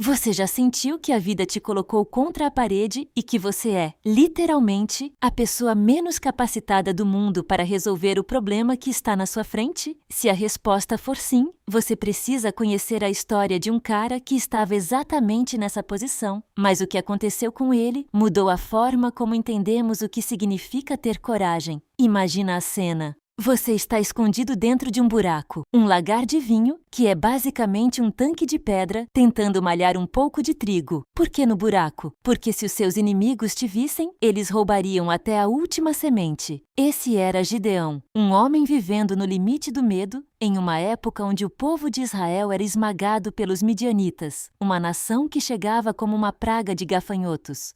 Você já sentiu que a vida te colocou contra a parede e que você é, literalmente, a pessoa menos capacitada do mundo para resolver o problema que está na sua frente? Se a resposta for sim, você precisa conhecer a história de um cara que estava exatamente nessa posição. Mas o que aconteceu com ele mudou a forma como entendemos o que significa ter coragem. Imagina a cena. Você está escondido dentro de um buraco, um lagar de vinho, que é basicamente um tanque de pedra, tentando malhar um pouco de trigo. Por que no buraco? Porque se os seus inimigos te vissem, eles roubariam até a última semente. Esse era Gideão, um homem vivendo no limite do medo, em uma época onde o povo de Israel era esmagado pelos midianitas, uma nação que chegava como uma praga de gafanhotos,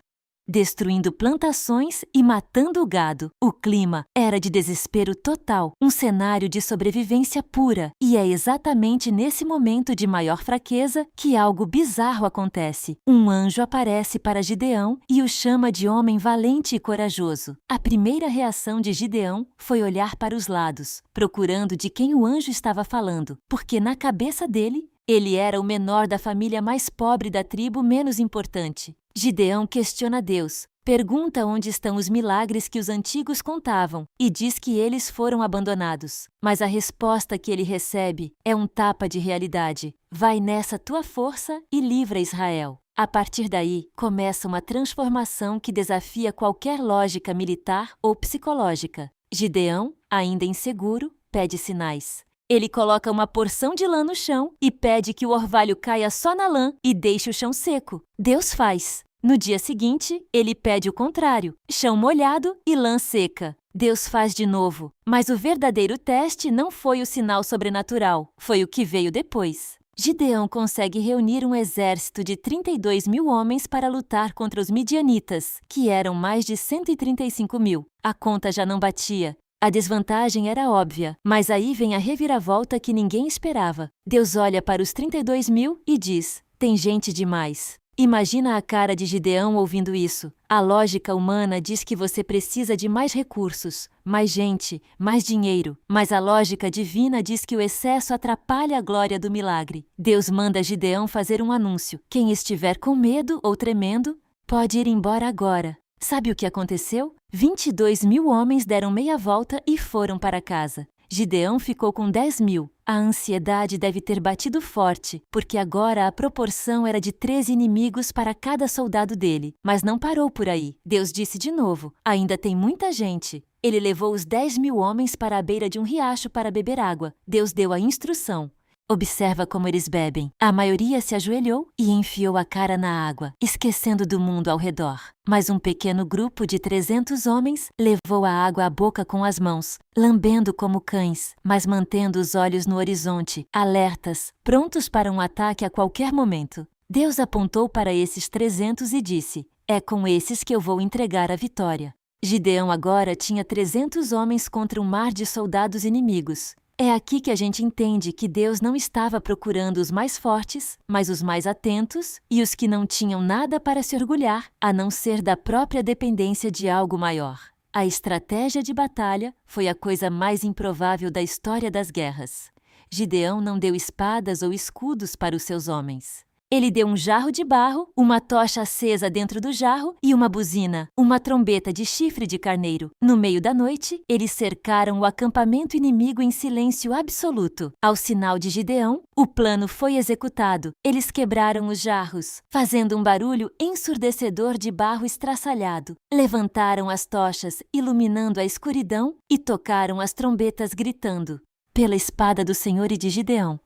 destruindo plantações e matando o gado. O clima era de desespero total, um cenário de sobrevivência pura. E é exatamente nesse momento de maior fraqueza que algo bizarro acontece. Um anjo aparece para Gideão e o chama de homem valente e corajoso. A primeira reação de Gideão foi olhar para os lados, procurando de quem o anjo estava falando, porque na cabeça dele, ele era o menor da família mais pobre da tribo menos importante. Gideão questiona Deus, pergunta onde estão os milagres que os antigos contavam e diz que eles foram abandonados. Mas a resposta que ele recebe é um tapa de realidade. Vai nessa tua força e livra Israel. A partir daí, começa uma transformação que desafia qualquer lógica militar ou psicológica. Gideão, ainda inseguro, pede sinais. Ele coloca uma porção de lã no chão e pede que o orvalho caia só na lã e deixe o chão seco. Deus faz. No dia seguinte, ele pede o contrário, chão molhado e lã seca. Deus faz de novo. Mas o verdadeiro teste não foi o sinal sobrenatural, foi o que veio depois. Gideão consegue reunir um exército de 32 mil homens para lutar contra os midianitas, que eram mais de 135 mil. A conta já não batia. A desvantagem era óbvia, mas aí vem a reviravolta que ninguém esperava. Deus olha para os 32 mil e diz: tem gente demais. Imagina a cara de Gideão ouvindo isso. A lógica humana diz que você precisa de mais recursos, mais gente, mais dinheiro. Mas a lógica divina diz que o excesso atrapalha a glória do milagre. Deus manda Gideão fazer um anúncio. Quem estiver com medo ou tremendo, pode ir embora agora. Sabe o que aconteceu? 22 mil homens deram meia volta e foram para casa. Gideão ficou com 10 mil. A ansiedade deve ter batido forte, porque agora a proporção era de 13 inimigos para cada soldado dele. Mas não parou por aí. Deus disse de novo: ainda tem muita gente. Ele levou os 10 mil homens para a beira de um riacho para beber água. Deus deu a instrução. Observa como eles bebem. A maioria se ajoelhou e enfiou a cara na água, esquecendo do mundo ao redor. Mas um pequeno grupo de 300 homens levou a água à boca com as mãos, lambendo como cães, mas mantendo os olhos no horizonte, alertas, prontos para um ataque a qualquer momento. Deus apontou para esses 300 e disse: é com esses que eu vou entregar a vitória. Gideão agora tinha 300 homens contra um mar de soldados inimigos. É aqui que a gente entende que Deus não estava procurando os mais fortes, mas os mais atentos e os que não tinham nada para se orgulhar, a não ser da própria dependência de algo maior. A estratégia de batalha foi a coisa mais improvável da história das guerras. Gideão não deu espadas ou escudos para os seus homens. Ele deu um jarro de barro, uma tocha acesa dentro do jarro e uma buzina, uma trombeta de chifre de carneiro. No meio da noite, eles cercaram o acampamento inimigo em silêncio absoluto. Ao sinal de Gideão, o plano foi executado. Eles quebraram os jarros, fazendo um barulho ensurdecedor de barro estraçalhado. Levantaram as tochas, iluminando a escuridão, e tocaram as trombetas gritando: pela espada do Senhor e de Gideão.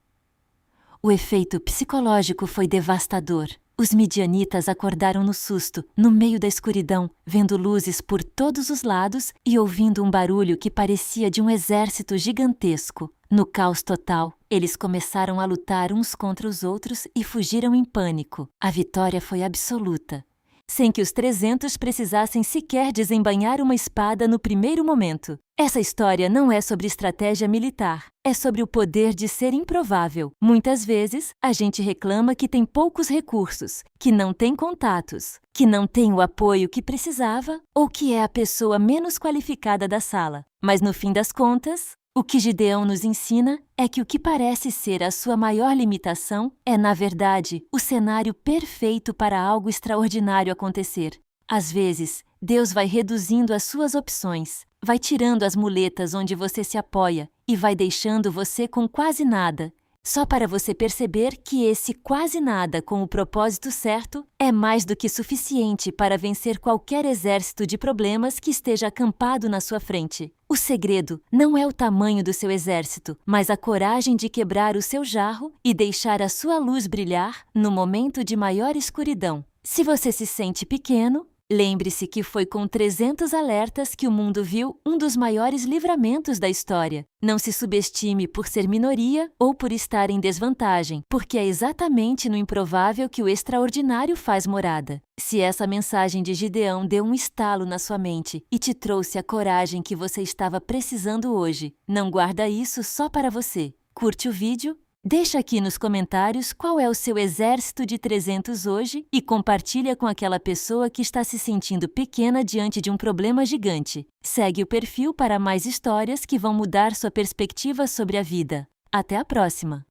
O efeito psicológico foi devastador. Os midianitas acordaram no susto, no meio da escuridão, vendo luzes por todos os lados e ouvindo um barulho que parecia de um exército gigantesco. No caos total, eles começaram a lutar uns contra os outros e fugiram em pânico. A vitória foi absoluta, sem que os 300 precisassem sequer desembainhar uma espada no primeiro momento. Essa história não é sobre estratégia militar, é sobre o poder de ser improvável. Muitas vezes, a gente reclama que tem poucos recursos, que não tem contatos, que não tem o apoio que precisava ou que é a pessoa menos qualificada da sala. Mas no fim das contas, O que Gideão nos ensina é que o que parece ser a sua maior limitação é, na verdade, o cenário perfeito para algo extraordinário acontecer. Às vezes, Deus vai reduzindo as suas opções, vai tirando as muletas onde você se apoia e vai deixando você com quase nada, só para você perceber que esse quase nada com o propósito certo é mais do que suficiente para vencer qualquer exército de problemas que esteja acampado na sua frente. O segredo não é o tamanho do seu exército, mas a coragem de quebrar o seu jarro e deixar a sua luz brilhar no momento de maior escuridão. Se você se sente pequeno, lembre-se que foi com 300 alertas que o mundo viu um dos maiores livramentos da história. Não se subestime por ser minoria ou por estar em desvantagem, porque é exatamente no improvável que o extraordinário faz morada. Se essa mensagem de Gideão deu um estalo na sua mente e te trouxe a coragem que você estava precisando hoje, não guarda isso só para você. Curte o vídeo? Deixa aqui nos comentários qual é o seu exército de 300 hoje e compartilha com aquela pessoa que está se sentindo pequena diante de um problema gigante. Segue o perfil para mais histórias que vão mudar sua perspectiva sobre a vida. Até a próxima!